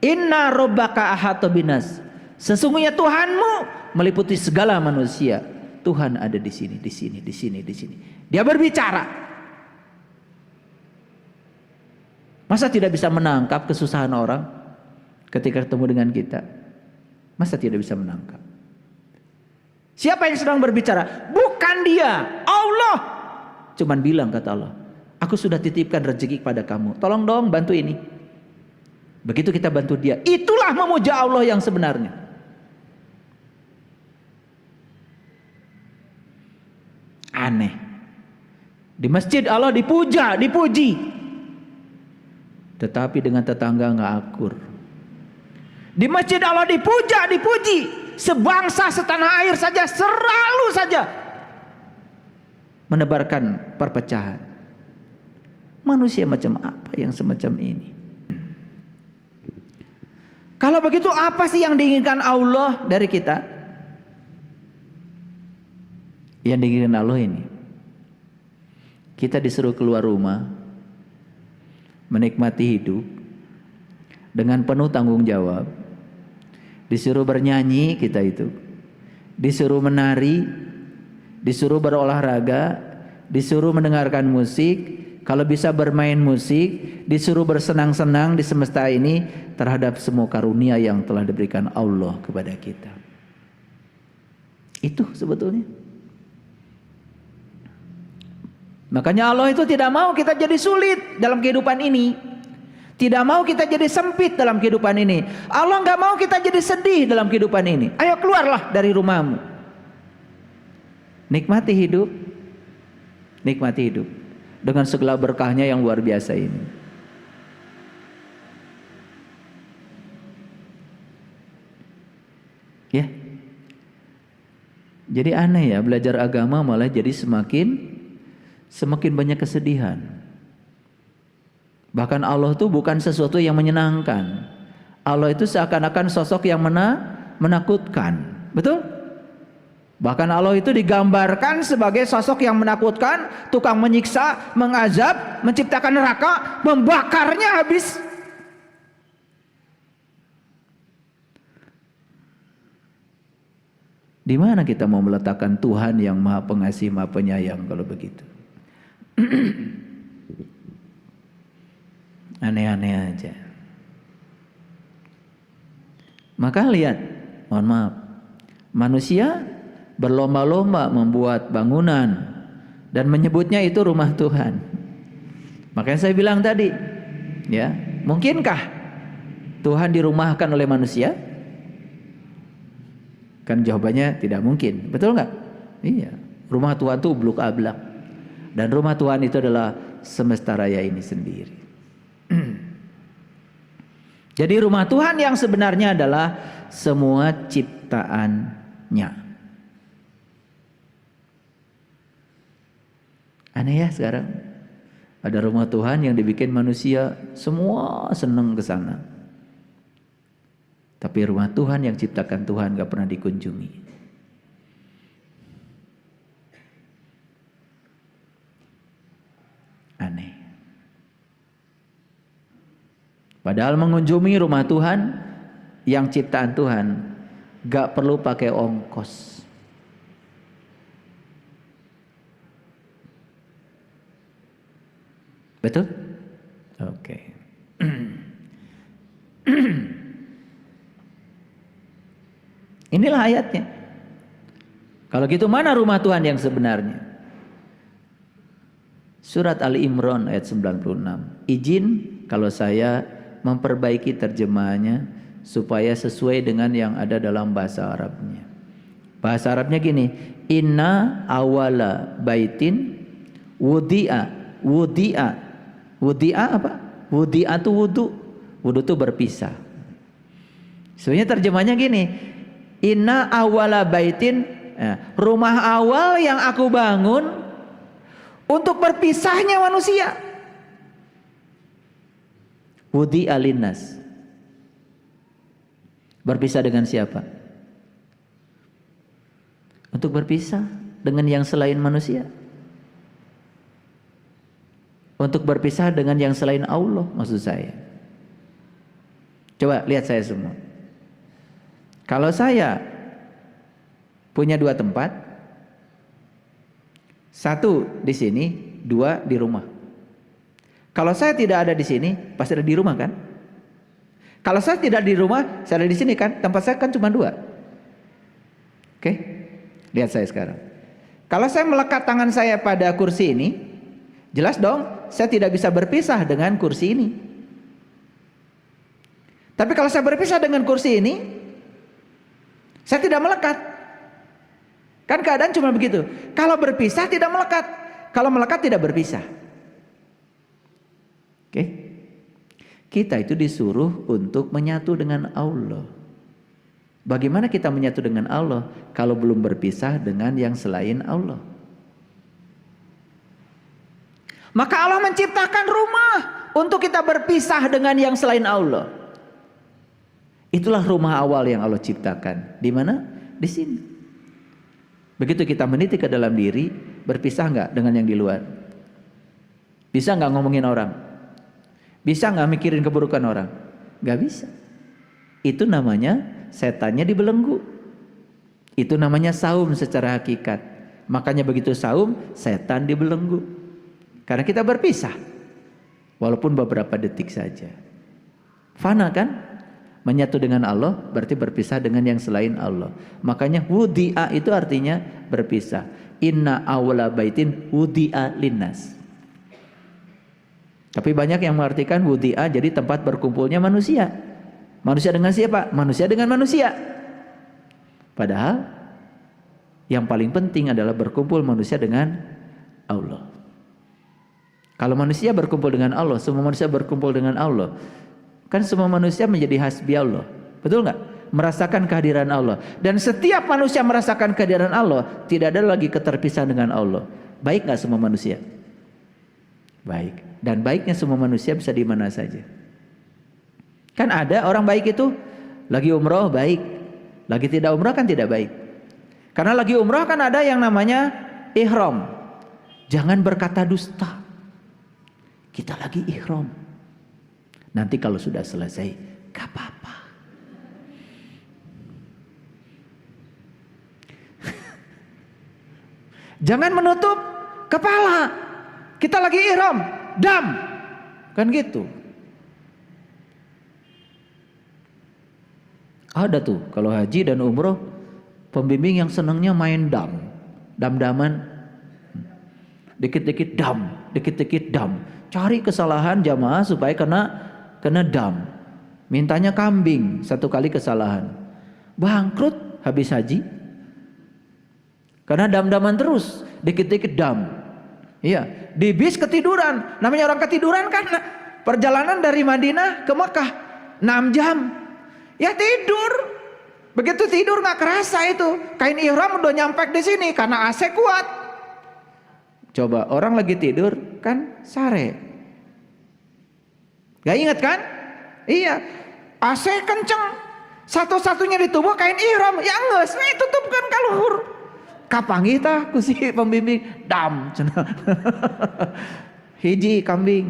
Inna rabbaka ahata binas. Sesungguhnya Tuhanmu meliputi segala manusia. Tuhan ada di sini, di sini, di sini, di sini. Dia berbicara. Masa tidak bisa menangkap kesusahan orang ketika ketemu dengan kita? Masa tidak bisa menangkap? Siapa yang sedang berbicara? Bukan dia, Allah. Cuman bilang, kata Allah, aku sudah titipkan rezeki pada kamu. Tolong dong bantu ini. Begitu kita bantu dia, itulah memuja Allah yang sebenarnya. Aneh. Di masjid Allah dipuja, dipuji. Tetapi dengan tetangga nggak akur. Di masjid Allah dipuja, dipuji. Sebangsa setanah air saja selalu saja menebarkan perpecahan. Manusia macam apa yang semacam ini? Kalau begitu apa sih yang diinginkan Allah dari kita? Yang diinginkan Allah ini, kita disuruh keluar rumah, menikmati hidup dengan penuh tanggung jawab. Disuruh bernyanyi kita itu, disuruh menari, disuruh berolahraga, disuruh mendengarkan musik, kalau bisa bermain musik, disuruh bersenang-senang di semesta ini terhadap semua karunia yang telah diberikan Allah kepada kita. Itu sebetulnya. Makanya Allah itu tidak mau kita jadi sulit dalam kehidupan ini. Tidak mau kita jadi sempit dalam kehidupan ini. Allah nggak mau kita jadi sedih dalam kehidupan ini. Ayo keluarlah dari rumahmu. Nikmati hidup. Nikmati hidup. Dengan segala berkahnya yang luar biasa ini. Ya. Jadi aneh ya, belajar agama malah jadi semakin banyak kesedihan. Bahkan Allah itu bukan sesuatu yang menyenangkan. Allah itu seakan-akan sosok yang menakutkan. Betul? Bahkan Allah itu digambarkan sebagai sosok yang menakutkan, tukang menyiksa, mengazab, menciptakan neraka, membakarnya habis. Di mana kita mau meletakkan Tuhan yang Maha Pengasih, Maha Penyayang kalau begitu? Aneh-aneh aja. Maka lihat, mohon maaf, manusia berlomba-lomba membuat bangunan dan menyebutnya itu rumah Tuhan. Makanya saya bilang tadi, ya, mungkinkah Tuhan dirumahkan oleh manusia? Kan jawabannya tidak mungkin, betul nggak? Iya, rumah Tuhan itu bluk ablak, dan rumah Tuhan itu adalah semesta raya ini sendiri. Jadi rumah Tuhan yang sebenarnya adalah semua ciptaannya. Aneh ya sekarang. Ada rumah Tuhan yang dibikin manusia semua senang ke sana. Tapi rumah Tuhan yang ciptakan Tuhan gak pernah dikunjungi. Aneh. Padahal mengunjungi rumah Tuhan yang ciptaan Tuhan gak perlu pakai ongkos. Betul? Oke. Inilah ayatnya. Kalau gitu mana rumah Tuhan yang sebenarnya? Surat Ali Imran ayat 96. Izin kalau saya memperbaiki terjemahannya supaya sesuai dengan yang ada dalam bahasa Arabnya. Bahasa Arabnya gini, inna awala baitin wudi'a. Wudi'a apa? Wudi'a itu wudu. Wudu itu berpisah. Sebenarnya terjemahnya gini, inna awala baitin, rumah awal yang aku bangun untuk berpisahnya manusia. Wudi alinas. Berpisah dengan siapa? Untuk berpisah dengan yang selain manusia. Untuk berpisah dengan yang selain Allah, maksud saya. Coba lihat saya semua. Kalau saya punya 2 tempat, 1 di sini, 2 di rumah. Kalau saya tidak ada di sini, pasti ada di rumah kan? Kalau saya tidak di rumah, saya ada di sini kan? Tempat saya kan cuma 2. Oke? Lihat saya sekarang. Kalau saya melekat tangan saya pada kursi ini, jelas dong, saya tidak bisa berpisah dengan kursi ini. Tapi kalau saya berpisah dengan kursi ini, saya tidak melekat. Kan keadaan cuma begitu. Kalau berpisah tidak melekat. Kalau melekat tidak berpisah. Oke? Kita itu disuruh untuk menyatu dengan Allah. Bagaimana kita menyatu dengan Allah kalau belum berpisah dengan yang selain Allah? Maka Allah menciptakan rumah untuk kita berpisah dengan yang selain Allah. Itulah rumah awal yang Allah ciptakan. Di mana? Di sini. Begitu kita meniti ke dalam diri, berpisah nggak dengan yang di luar? Bisa nggak ngomongin orang? Bisa nggak mikirin keburukan orang? Nggak bisa. Itu namanya setannya dibelenggu. Itu namanya saum secara hakikat. Makanya begitu saum, setan dibelenggu. Karena kita berpisah. Walaupun beberapa detik saja. Fana kan? Menyatu dengan Allah berarti berpisah dengan yang selain Allah. Makanya wudi'a itu artinya berpisah. Inna awla baitin wudi'a linnas. Tapi banyak yang mengartikan wudi'a jadi tempat berkumpulnya manusia. Manusia dengan siapa? Manusia dengan manusia. Padahal yang paling penting adalah berkumpul manusia dengan Allah. Kalau manusia berkumpul dengan Allah, semua manusia berkumpul dengan Allah, kan semua manusia menjadi hasbi Allah. Betul nggak? Merasakan kehadiran Allah. Dan setiap manusia merasakan kehadiran Allah, tidak ada lagi keterpisahan dengan Allah. Baik nggak semua manusia? Baik. Dan baiknya semua manusia bisa di mana saja. Kan ada orang baik itu lagi umroh baik, lagi tidak umroh kan tidak baik. Karena lagi umroh kan ada yang namanya ihram. Jangan berkata dusta. Kita lagi ihram. Nanti kalau sudah selesai, gak apa-apa. Jangan menutup kepala. Kita lagi ihram, dam. Kan gitu. Ada tuh kalau haji dan umroh pembimbing yang senangnya main dam-daman, dikit-dikit dam, dikit-dikit dam, cari kesalahan jamaah supaya kena dam, mintanya kambing 1 kali kesalahan, bangkrut habis haji, karena dam-daman terus, dikit-dikit dam, iya di bis ketiduran, namanya orang ketiduran kan, perjalanan dari Madinah ke Mekah 6 jam. Ya tidur, begitu tidur nggak kerasa itu kain ihram udah nyampe di sini karena AC kuat. Coba orang lagi tidur kan sare, gak inget kan? Iya, AC kenceng, satu-satunya di tubuh kain ihram, ya nges, nih tutupkan kaluhur. Kapangi tah ku si pembimbing dam, hiji kambing,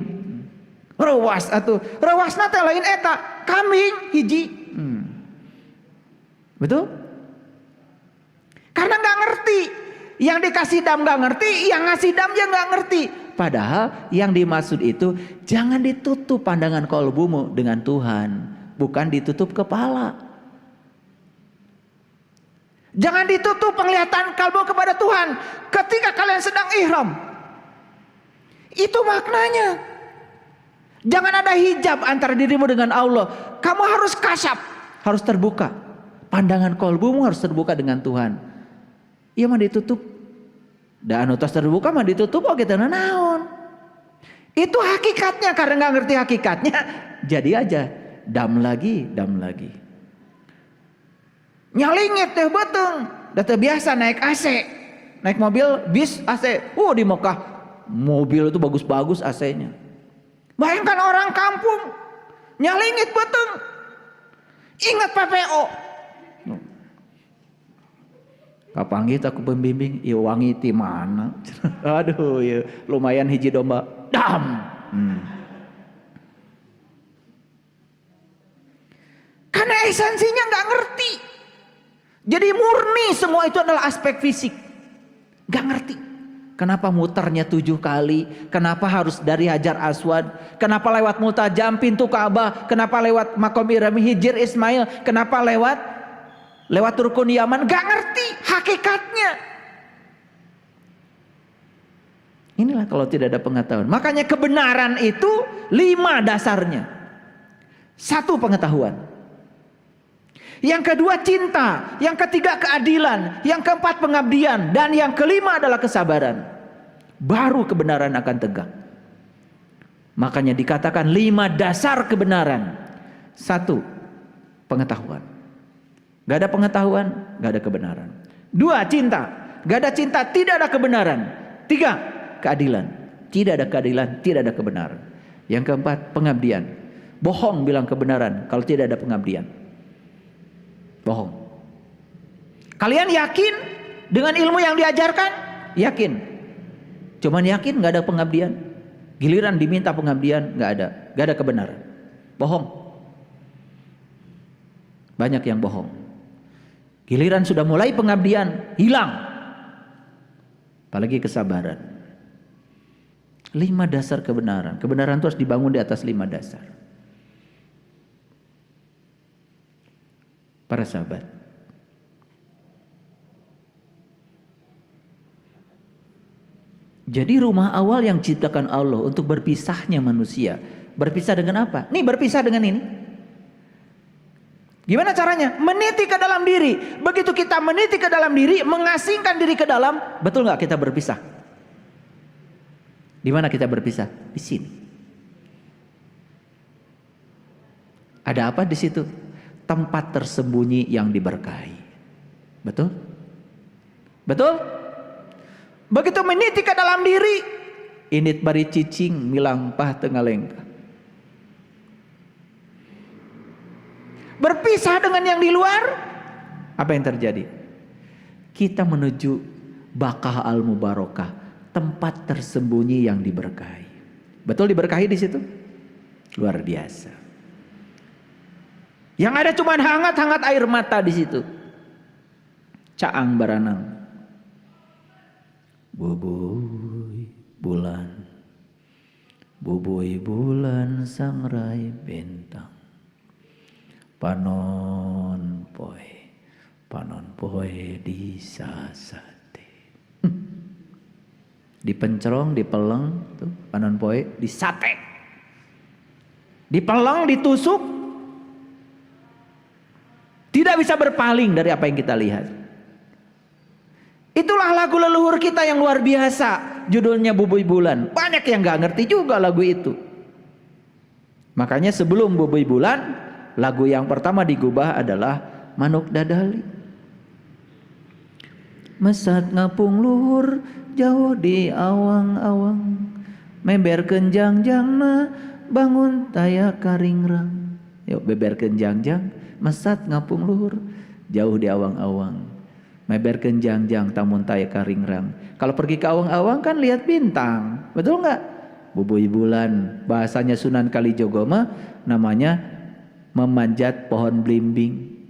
rewas atuh, rewas nate lain eta kambing hiji. Betul? Karena nggak ngerti, yang dikasih dam nggak ngerti, yang ngasih dam dia nggak ngerti. Padahal yang dimaksud itu jangan ditutup pandangan kolbumu dengan Tuhan, bukan ditutup kepala. Jangan ditutup penglihatan kalbu kepada Tuhan ketika kalian sedang ihram. Itu maknanya. Jangan ada hijab antara dirimu dengan Allah. Kamu harus kasyaf, harus terbuka. Pandangan kolbumu harus terbuka dengan Tuhan. Iya mah ditutup. Dan anu tos terbuka mah ditutup oh kita naon. Itu hakikatnya, karena nggak ngerti hakikatnya, jadi aja dam lagi. Nyalingit teh beteng. Da teu biasa naik AC. Naik mobil bis AC. Di Mekah mobil itu bagus-bagus AC-nya. Bayangkan orang kampung nyalingit beteng. Ingat PPO. Kapanggih aku pembimbing, iya wangi ti mana? Aduh, ya lumayan hiji domba. Dam. Karena esensinya nggak ngerti. Jadi murni semua itu adalah aspek fisik. Nggak ngerti. Kenapa muternya 7 kali? Kenapa harus dari Hajar Aswad? Kenapa lewat Multajam pintu Ka'bah? Kenapa lewat Makom Ibrahim, Hijr Ismail? Kenapa lewat Rukun Yaman? Gak ngerti hakikatnya. Inilah kalau tidak ada pengetahuan. Makanya kebenaran itu 5 dasarnya. 1 pengetahuan. Yang kedua cinta, yang ketiga keadilan, yang keempat pengabdian, dan yang kelima adalah kesabaran. Baru kebenaran akan tegak. Makanya dikatakan 5 dasar kebenaran. 1, pengetahuan. Gak ada pengetahuan, gak ada kebenaran. 2, cinta. Gak ada cinta, tidak ada kebenaran. 3, keadilan. Tidak ada keadilan, tidak ada kebenaran. Yang keempat, pengabdian. Bohong bilang kebenaran kalau tidak ada pengabdian. Bohong. Kalian yakin dengan ilmu yang diajarkan? Yakin. Cuman yakin, gak ada pengabdian. Giliran diminta pengabdian, gak ada kebenaran. Bohong. Banyak yang bohong. Giliran sudah mulai pengabdian, hilang. Apalagi kesabaran. 5 dasar kebenaran. Kebenaran itu harus dibangun di atas 5 dasar. Para sahabat, jadi rumah awal yang diciptakan Allah untuk berpisahnya manusia. Berpisah dengan apa? Nih, berpisah dengan ini. Gimana caranya? Meniti ke dalam diri. Begitu kita meniti ke dalam diri, mengasingkan diri ke dalam, betul nggak kita berpisah? Di mana kita berpisah? Di sini. Ada apa di situ? Tempat tersembunyi yang diberkahi. Betul? Betul? Begitu meniti ke dalam diri, init bari cicing milang pah tengalengka. Berpisah dengan yang di luar, apa yang terjadi? Kita menuju Bakah al-Mubarakah, tempat tersembunyi yang diberkahi. Betul diberkahi di situ? Luar biasa. Yang ada cuma hangat-hangat air mata di situ. Caang baranang. Bubuy bulan. Bubuy bulan sangrai bentang. Panon poe di sasate. Dipencerong, dipeleng, tuh panon poe di sate. Dipeleng, ditusuk. Tidak bisa berpaling dari apa yang kita lihat. Itulah lagu leluhur kita yang luar biasa. Judulnya Bubuy Bulan. Banyak yang gak ngerti juga lagu itu. Makanya sebelum Bubuy Bulan, lagu yang pertama digubah adalah Manuk Dadali. Mesat ngapung luhur jauh di awang-awang. Memberkeun jangjangna bangun taya karingrang. Yuk beberkeun jangjang. Mesat ngapung luhur jauh di awang-awang. Meberkeun jangjang tamun taya karingrang. Kalau pergi ke awang-awang kan lihat bintang. Betul nggak? Bubuy bulan. Bahasanya Sunan Kalijogo mah namanya memanjat pohon blimbing.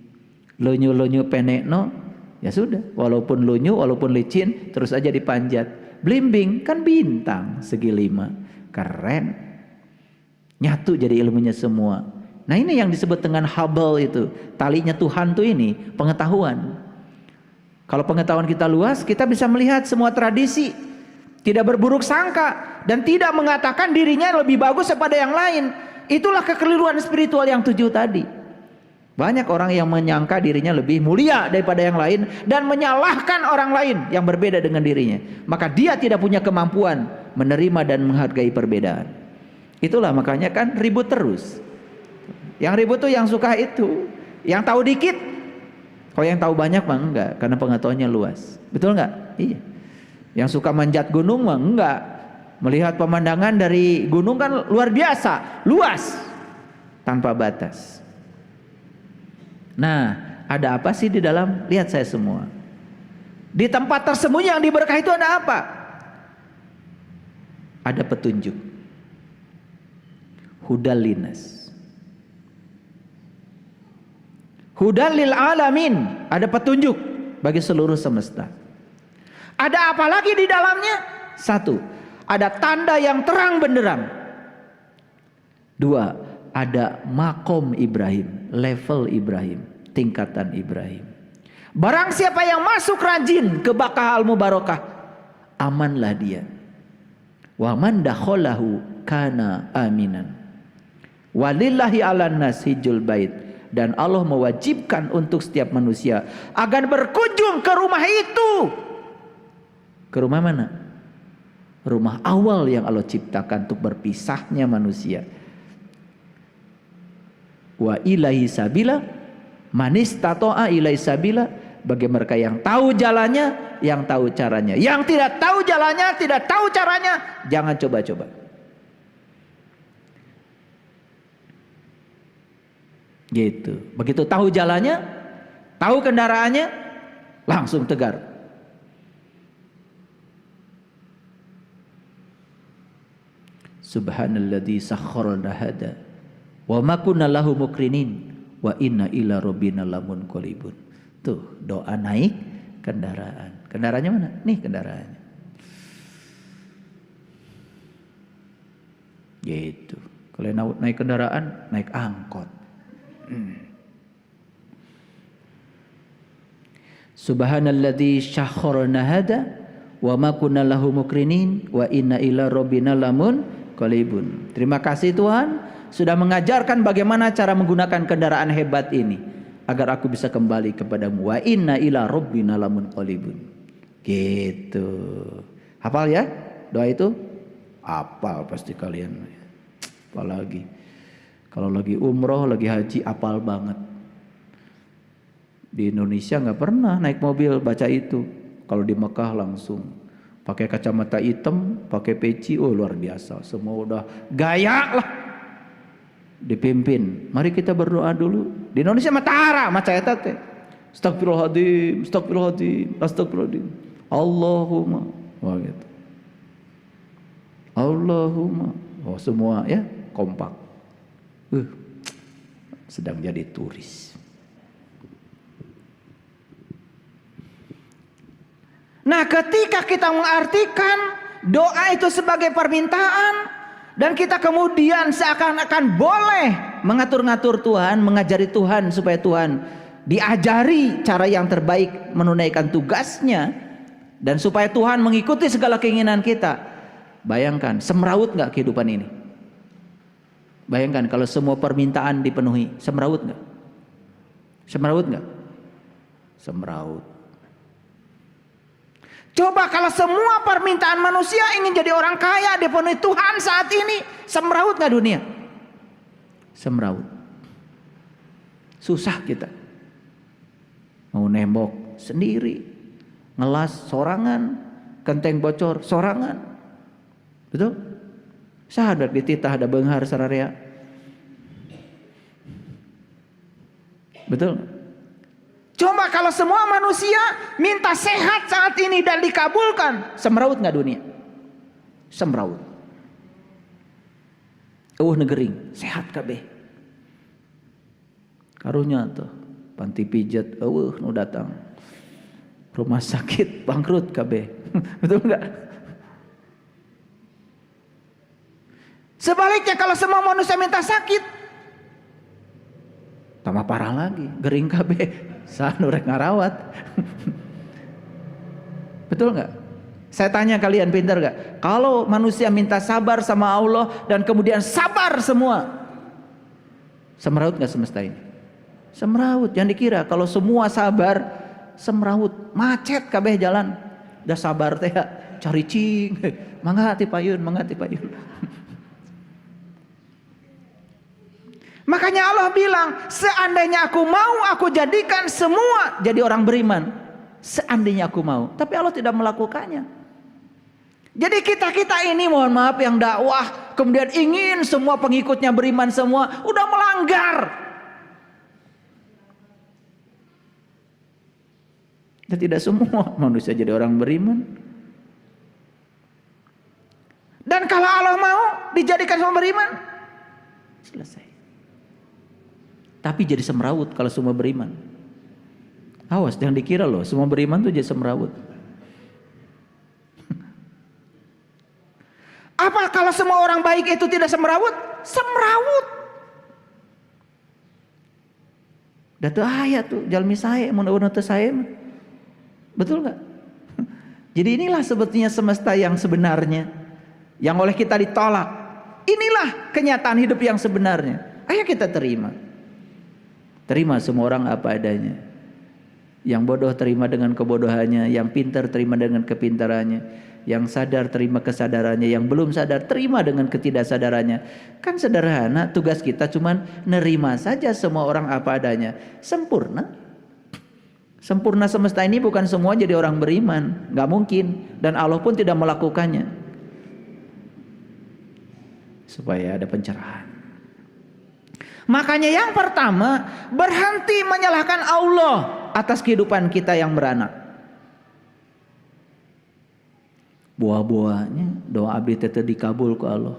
Lunyu-lunyu penekno, ya sudah. Walaupun lunyu, walaupun licin, terus aja dipanjat. Blimbing kan bintang segi 5. Keren. Nyatu jadi ilmunya semua. Nah ini yang disebut dengan Hubble itu. Talinya Tuhan tuh ini, pengetahuan. Kalau pengetahuan kita luas, kita bisa melihat semua tradisi. Tidak berburuk sangka. Dan tidak mengatakan dirinya lebih bagus daripada yang lain. Itulah kekeliruan spiritual yang 7 tadi. Banyak orang yang menyangka dirinya lebih mulia daripada yang lain. Dan menyalahkan orang lain yang berbeda dengan dirinya. Maka dia tidak punya kemampuan menerima dan menghargai perbedaan. Itulah makanya kan ribut terus. Yang ribut tuh yang suka itu. Yang tahu dikit. Kalau yang tahu banyak mah enggak. Karena pengetahuannya luas. Betul enggak? Iya. Yang suka manjat gunung mah enggak. Melihat pemandangan dari gunung kan luar biasa. Luas. Tanpa batas. Nah, ada apa sih di dalam? Lihat saya semua. Di tempat tersembunyi yang diberkahi itu ada apa? Ada petunjuk. Hudalinas. Hudal lil alamin, ada petunjuk bagi seluruh semesta. Ada apa lagi di dalamnya? Satu, ada tanda yang terang benderang. Dua, ada makom Ibrahim, level Ibrahim, tingkatan Ibrahim. Barang siapa yang masuk rajin ke Baqqah al-Mubarakah, amanlah dia. Wa man dakhalahu kana aminan. Walillahi 'alan nas hijjul bait, dan Allah mewajibkan untuk setiap manusia agar berkunjung ke rumah itu. Ke rumah mana? Rumah awal yang Allah ciptakan untuk berpisahnya manusia. Wa ilaihi sabila man istata'a ilaihi sabila, bagi mereka yang tahu jalannya, yang tahu caranya. Yang tidak tahu jalannya, tidak tahu caranya, jangan coba-coba. Gitu. Begitu tahu jalannya, tahu kendaraannya, langsung tegar. Subhanalladzi sakhkhara hada wa ma kunna lahu muqrinin wa inna ila rabbina lamunqalibun. Tuh, doa naik kendaraan. Kendaraannya mana? Nih kendaraannya. Gitu. Kalau naik kendaraan, naik angkot. Subhanalladzi syakhkhara hada wa ma kunna lahu muqrinin wa inna ila rabbina lamunqalibun. Terima kasih Tuhan sudah mengajarkan bagaimana cara menggunakan kendaraan hebat ini agar aku bisa kembali kepadamu. Wa inna ila rabbina lamunqalibun. Gitu. Hafal ya doa itu? Hafal pasti kalian. Apalagi kalau lagi umroh, lagi haji, apal banget. Di Indonesia nggak pernah naik mobil baca itu. Kalau di Mekah langsung pakai kacamata hitam, pakai peci, oh luar biasa. Semua udah gaya lah. Dipimpin. Mari kita berdoa dulu. Di Indonesia matara, maca eta teh. Astagfirullahaladzim, astagfirullahaladzim, astagfirullahaladzim. Allahumma, wah gitu. Allahumma, oh semua ya kompak. Sedang jadi turis. Nah, ketika kita mengartikan doa itu sebagai permintaan dan kita kemudian seakan-akan boleh mengatur-ngatur Tuhan, mengajari Tuhan supaya Tuhan diajari cara yang terbaik menunaikan tugasnya dan supaya Tuhan mengikuti segala keinginan kita. Bayangkan, semrawut nggak kehidupan ini? Bayangkan kalau semua permintaan dipenuhi, semrawut nggak? Semrawut nggak? Semrawut. Coba kalau semua permintaan manusia ingin jadi orang kaya dipenuhi Tuhan saat ini, semrawut nggak dunia? Semrawut. Susah kita. Mau nembok sendiri, ngelas sorangan, genteng bocor sorangan, betul? Sadar dititah ada benghar sararea. Betul? Coba kalau semua manusia minta sehat saat ini dan dikabulkan, semrawut nggak dunia? Semrawut. Negering, sehat kabeh. Karunya tuh panti pijat, nu datang. Rumah sakit bangkrut kabeh. Betul nggak? Sebaliknya kalau semua manusia minta sakit, tambah parah lagi, gering kabeh, sanu rek ngarawat. Betul nggak? Saya tanya kalian, pintar nggak? Kalau manusia minta sabar sama Allah dan kemudian sabar semua, semrawut nggak semesta ini? Semrawut. Jangan dikira kalau semua sabar, semrawut, macet kabeh jalan. Udah sabar teh, cari cing, mangga ti payun, mangga ti payun. Makanya Allah bilang, seandainya aku mau, aku jadikan semua jadi orang beriman. Seandainya aku mau. Tapi Allah tidak melakukannya. Jadi kita ini mohon maaf yang dakwah, kemudian ingin semua pengikutnya beriman semua, udah melanggar. Dan tidak semua manusia jadi orang beriman. Dan kalau Allah mau dijadikan semua beriman, selesai. tapi jadi semrawut kalau semua beriman. Awas, jangan dikira loh semua beriman tuh jadi semrawut. Apa kalau semua orang baik itu tidak semrawut? Semrawut. Datu ayat tuh jalmi saya, mun teu saya. Betul nggak? Jadi inilah sebetulnya semesta yang sebenarnya, yang oleh kita ditolak. Inilah kenyataan hidup yang sebenarnya. Ayo kita terima. Terima semua orang apa adanya. Yang bodoh terima dengan kebodohannya, yang pintar terima dengan kepintarannya, yang sadar terima kesadarannya, yang belum sadar terima dengan ketidaksadarannya. Kan sederhana, tugas kita cuman nerima saja semua orang apa adanya. Sempurna. Sempurna semesta ini bukan semua jadi orang beriman, nggak mungkin, dan Allah pun tidak melakukannya. Supaya ada pencerahan. Makanya yang pertama, berhenti menyalahkan Allah atas kehidupan kita yang beranak. Buah-buahnya doa abdi teh dikabul ku Allah.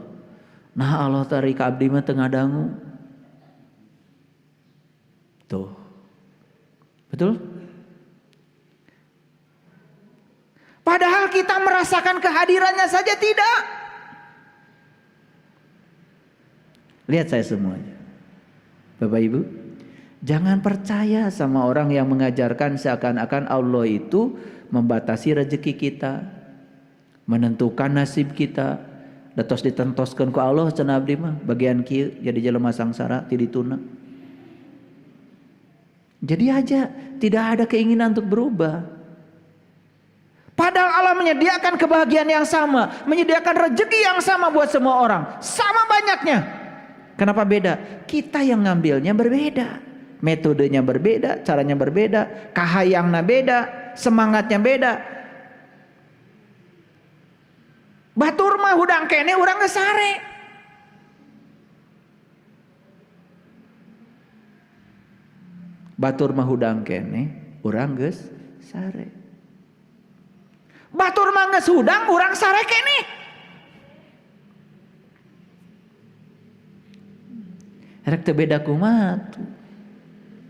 Nah Allah tarik abdi mah teu ngadangu. Tuh. Betul? Padahal kita merasakan kehadirannya saja tidak. Lihat saya semuanya. Bapak Ibu, jangan percaya sama orang yang mengajarkan seakan-akan Allah itu membatasi rezeki kita, menentukan nasib kita, datos ditentoskeun ku Allah cenah abdi mah bagian kieu jadi jelema sangsara ti dituna. Jadi aja tidak ada keinginan untuk berubah. Padahal Allah menyediakan kebahagiaan yang sama, menyediakan rezeki yang sama buat semua orang, sama banyaknya. Kenapa beda? Kita yang ngambilnya berbeda, metodenya berbeda, caranya berbeda, kahayangna beda, semangatnya beda. Batur mah hudang kene urang geus sare. Batur mah hudang kene urang geus sare. Batur mah geus hudang urang sare kene. Rek teu beda kumaha tuh.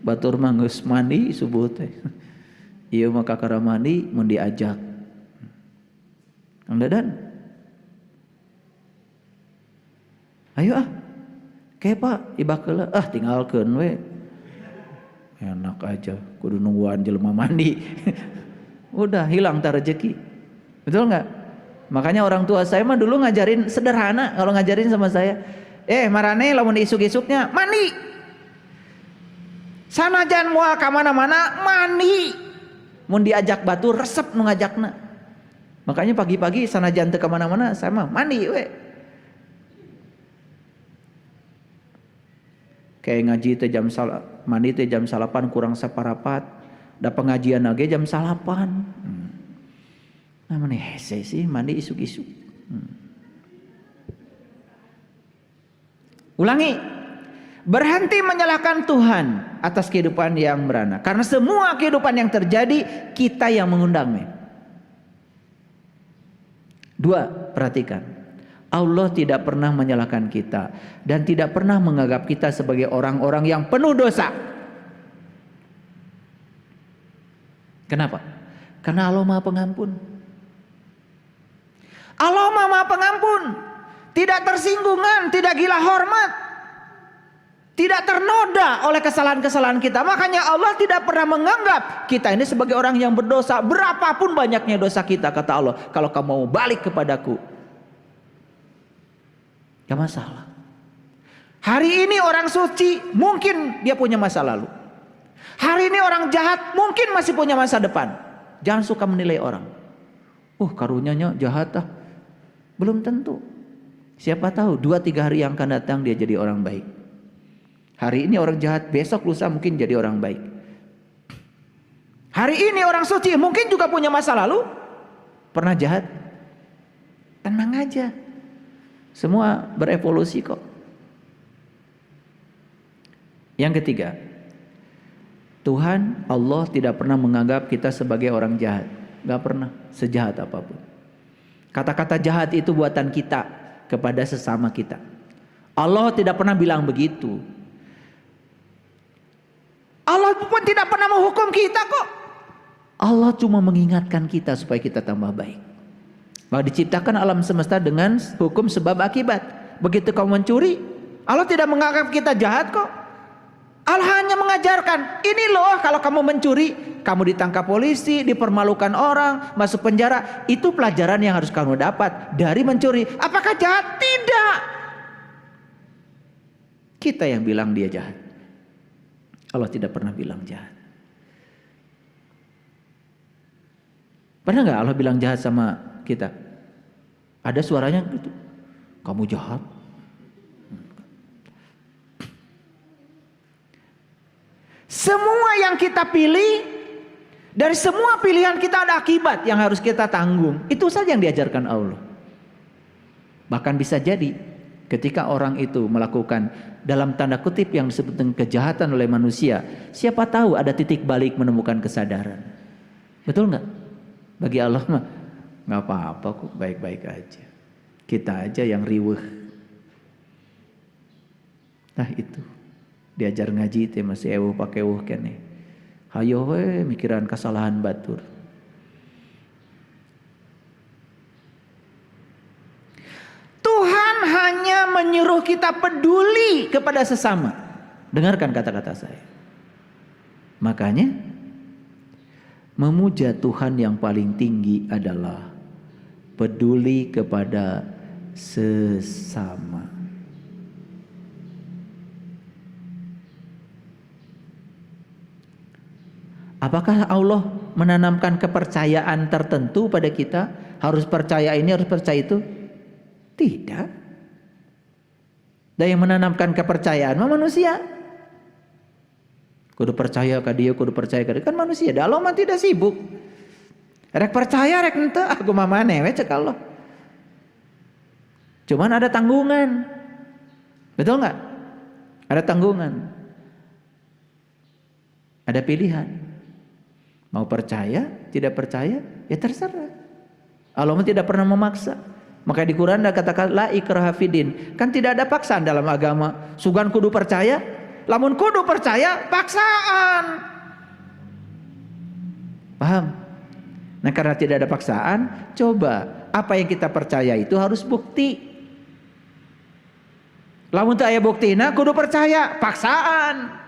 Batur mah geus mandi subuh teh. Ieu mah kakara mandi mun diajak. Kang Dadan. Ayo Ke Pak ibakeula tinggalkeun we. Enak aja kudu nungguan jelema mandi. Udah hilang tar rezeki. Betul enggak? Makanya orang tua saya mah dulu ngajarin sederhana kalau ngajarin sama saya. Marane lamun isuk-isuknya mandi. Sanajan moal ka mana-mana mandi. Mun diajak batu resep nu ngajakna. Makanya pagi-pagi sanajan teu ka mana-mana saya mah mandi we. Kayak ngaji teh mandi teh jam 8 kurang saparapat. Da pengajian lagi jam 8. Nah mana hese sih mandi isuk-isuk. Ulangi, berhenti menyalahkan Tuhan atas kehidupan yang beranak. Karena semua kehidupan yang terjadi kita yang mengundangnya. 2, perhatikan. Allah tidak pernah menyalahkan kita dan tidak pernah menganggap kita sebagai orang-orang yang penuh dosa. Kenapa? Karena Allah Maha Pengampun. Allah Maha Pengampun. Tidak tersinggungan, tidak gila hormat, tidak ternoda oleh kesalahan-kesalahan kita. Makanya Allah tidak pernah menganggap kita ini sebagai orang yang berdosa. Berapapun banyaknya dosa kita, kata Allah, kalau kamu mau balik kepadaku, gak masalah. Hari ini orang suci mungkin dia punya masa lalu. Hari ini orang jahat mungkin masih punya masa depan. Jangan suka menilai orang. Karunyanya jahat ah. Belum tentu. Siapa tahu 2-3 hari yang akan datang dia jadi orang baik. Hari ini orang jahat, besok lusa mungkin jadi orang baik. Hari ini orang suci mungkin juga punya masa lalu, pernah jahat. Tenang aja, semua berevolusi kok. Yang ketiga, Tuhan Allah tidak pernah menganggap kita sebagai orang jahat. Gak pernah, sejahat apapun. Kata-kata jahat itu buatan kita kepada sesama kita. Allah tidak pernah bilang begitu. Allah pun tidak pernah menghukum kita kok. Allah cuma mengingatkan kita supaya kita tambah baik. Bahwa diciptakan alam semesta dengan hukum sebab akibat. Begitu kamu mencuri, Allah tidak menganggap kita jahat kok. Allah hanya mengajarkan, ini loh kalau kamu mencuri, kamu ditangkap polisi, dipermalukan orang, masuk penjara. Itu pelajaran yang harus kamu dapat dari mencuri. Apakah jahat? Tidak. Kita yang bilang dia jahat. Allah tidak pernah bilang jahat. Pernah nggak Allah bilang jahat sama kita? Ada suaranya gitu, kamu jahat. Semua yang kita pilih, dari semua pilihan kita ada akibat yang harus kita tanggung. Itu saja yang diajarkan Allah. Bahkan bisa jadi ketika orang itu melakukan dalam tanda kutip yang disebut dengan kejahatan oleh manusia, siapa tahu ada titik balik menemukan kesadaran. Betul nggak? Bagi Allah mah nggak apa-apa kok, baik-baik aja. Kita aja yang riweuh. Nah itu diajar ngaji teh masih eueuh pake eueuh keneh. Hayo we mikiran kesalahan batur. Tuhan hanya menyuruh kita peduli kepada sesama. Dengarkan kata-kata saya. Makanya memuja Tuhan yang paling tinggi adalah peduli kepada sesama. Apakah Allah menanamkan kepercayaan tertentu pada kita? Harus percaya ini, harus percaya itu? Tidak. Dan yang menanamkan kepercayaan manusia. Kudu percaya ke dia, kudu percaya ke dia. Kan manusia, dah Allah mah tidak sibuk. Rek percaya, rek ente, aku mah maneh we cek Allah. Cuman ada tanggungan. Betul nggak? Ada tanggungan. Ada pilihan. Mau percaya, tidak percaya, ya terserah. Allah mah tidak pernah memaksa. Maka di Quran ada katakan la ikraha fidin. Kan tidak ada paksaan dalam agama. Sugan kudu percaya, lamun kudu percaya paksaan. Paham? Nah karena tidak ada paksaan, coba apa yang kita percaya itu harus bukti. Lamun teu aya buktina kudu percaya, paksaan.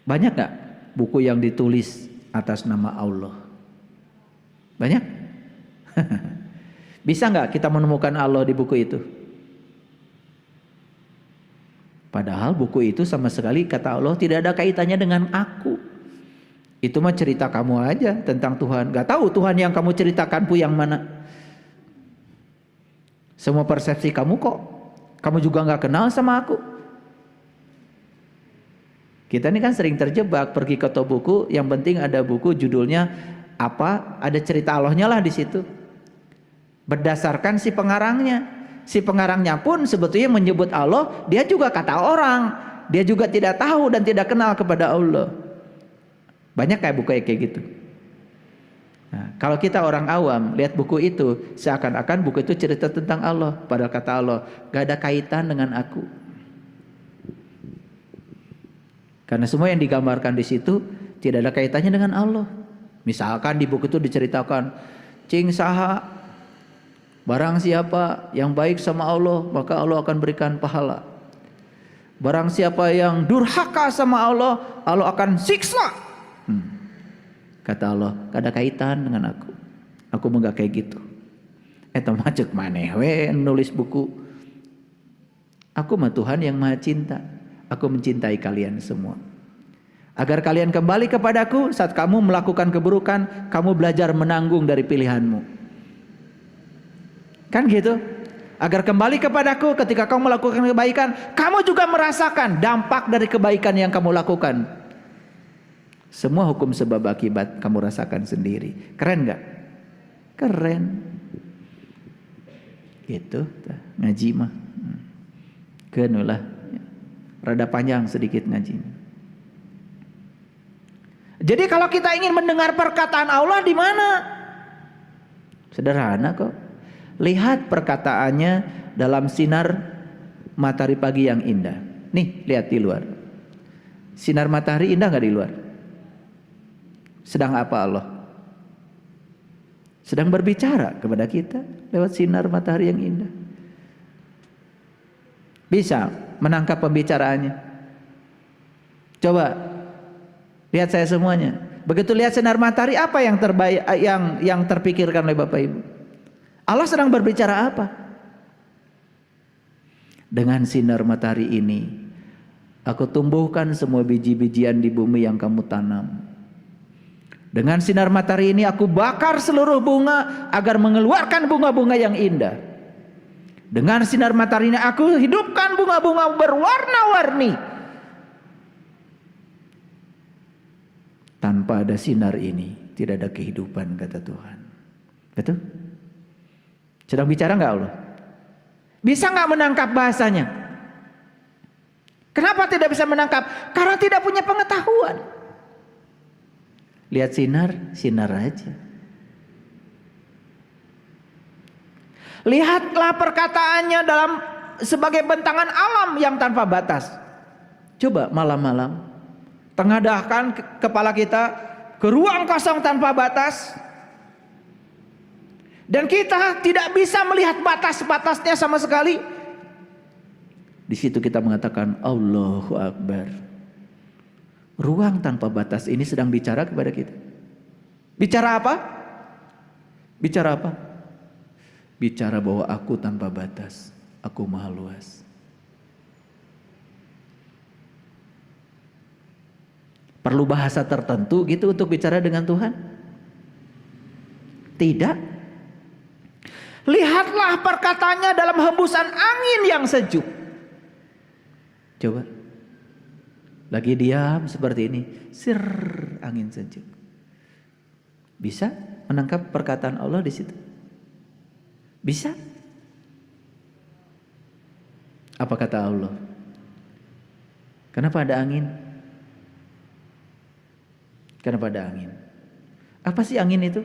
Banyak gak buku yang ditulis atas nama Allah? Banyak? Bisa gak kita menemukan Allah di buku itu? Padahal buku itu sama sekali kata Allah tidak ada kaitannya dengan aku. Itu mah cerita kamu aja tentang Tuhan. Gak tahu Tuhan yang kamu ceritakan yang mana. Semua persepsi kamu kok. Kamu juga gak kenal sama aku. Kita ini kan sering terjebak pergi ke toko buku, yang penting ada buku judulnya apa, ada cerita Allahnya lah di situ. Berdasarkan si pengarangnya. Si pengarangnya pun sebetulnya menyebut Allah, dia juga kata orang. Dia juga tidak tahu dan tidak kenal kepada Allah. Banyak kayak buku kayak gitu. Nah, kalau kita orang awam lihat buku itu, seakan-akan buku itu cerita tentang Allah. Padahal kata Allah, gak ada kaitan dengan aku. Karena semua yang digambarkan di situ tidak ada kaitannya dengan Allah. Misalkan di buku itu diceritakan, cing saha, barang siapa yang baik sama Allah, maka Allah akan berikan pahala. Barang siapa yang durhaka sama Allah, Allah akan siksa. Kata Allah, gak ada kaitan dengan aku. Aku mah gak kayak gitu. Eta mah ceuk maneh we nulis buku. Aku mah Tuhan yang Maha Cinta. Aku mencintai kalian semua. Agar kalian kembali kepadaku saat kamu melakukan keburukan, kamu belajar menanggung dari pilihanmu. Kan gitu? Agar kembali kepadaku ketika kamu melakukan kebaikan, kamu juga merasakan dampak dari kebaikan yang kamu lakukan. Semua hukum sebab akibat kamu rasakan sendiri. Keren gak? Keren. Gitu. Ngaji mah. Kenulah. Rada panjang sedikit ngajinya. Jadi kalau kita ingin mendengar perkataan Allah di mana? Sederhana kok. Lihat perkataannya dalam sinar matahari pagi yang indah. Nih, lihat di luar. Sinar matahari indah nggak di luar? Sedang apa Allah? Sedang berbicara kepada kita lewat sinar matahari yang indah. Bisa menangkap pembicaraannya? Coba lihat saya semuanya. Begitu lihat sinar matahari, apa yang terpikirkan oleh Bapak Ibu? Allah sedang berbicara apa? Dengan sinar matahari ini, aku tumbuhkan semua biji-bijian di bumi yang kamu tanam. Dengan sinar matahari ini, aku bakar seluruh bunga agar mengeluarkan bunga-bunga yang indah. Dengan sinar matahari ini, aku hidupkan bunga-bunga berwarna-warni. Tanpa ada sinar ini, tidak ada kehidupan, kata Tuhan. Betul? Sedang bicara nggak Allah? Bisa nggak menangkap bahasanya? Kenapa tidak bisa menangkap? Karena tidak punya pengetahuan. Lihat sinar, sinar aja. Lihatlah perkataannya sebagai bentangan alam yang tanpa batas. Coba malam-malam tengadahkan kepala kita ke ruang kosong tanpa batas. Dan kita tidak bisa melihat batas-batasnya sama sekali. Di situ kita mengatakan Allahu Akbar. Ruang tanpa batas ini sedang bicara kepada kita. Bicara apa? Bicara apa? Bicara bahwa aku tanpa batas, aku maha luas. Perlu bahasa tertentu gitu untuk bicara dengan Tuhan? Tidak. Lihatlah perkataannya dalam hembusan angin yang sejuk. Coba. Lagi diam seperti ini, sir, angin sejuk. Bisa menangkap perkataan Allah di situ? Bisa? Apa kata Allah? Kenapa ada angin? Kenapa ada angin? Apa sih angin itu?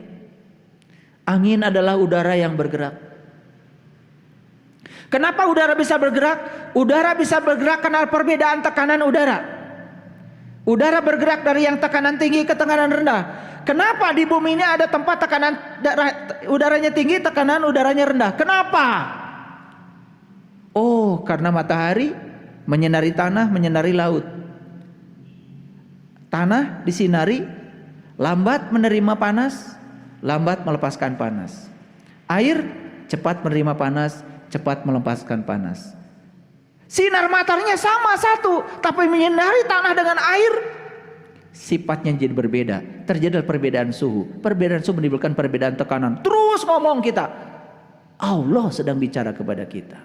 Angin adalah udara yang bergerak. Kenapa udara bisa bergerak? Udara bisa bergerak karena perbedaan tekanan udara. Udara bergerak dari yang tekanan tinggi ke tekanan rendah. Kenapa di bumi ini ada tempat tekanan udaranya tinggi, tekanan udaranya rendah? Kenapa? Oh, karena matahari menyinari tanah, menyinari laut. Tanah disinari, lambat menerima panas, lambat melepaskan panas. Air cepat menerima panas, cepat melepaskan panas. Sinar mataharinya sama satu, tapi menyinari tanah dengan air, sifatnya jadi berbeda. Terjadi perbedaan suhu. Perbedaan suhu menimbulkan perbedaan tekanan. Terus ngomong kita, Allah sedang bicara kepada kita.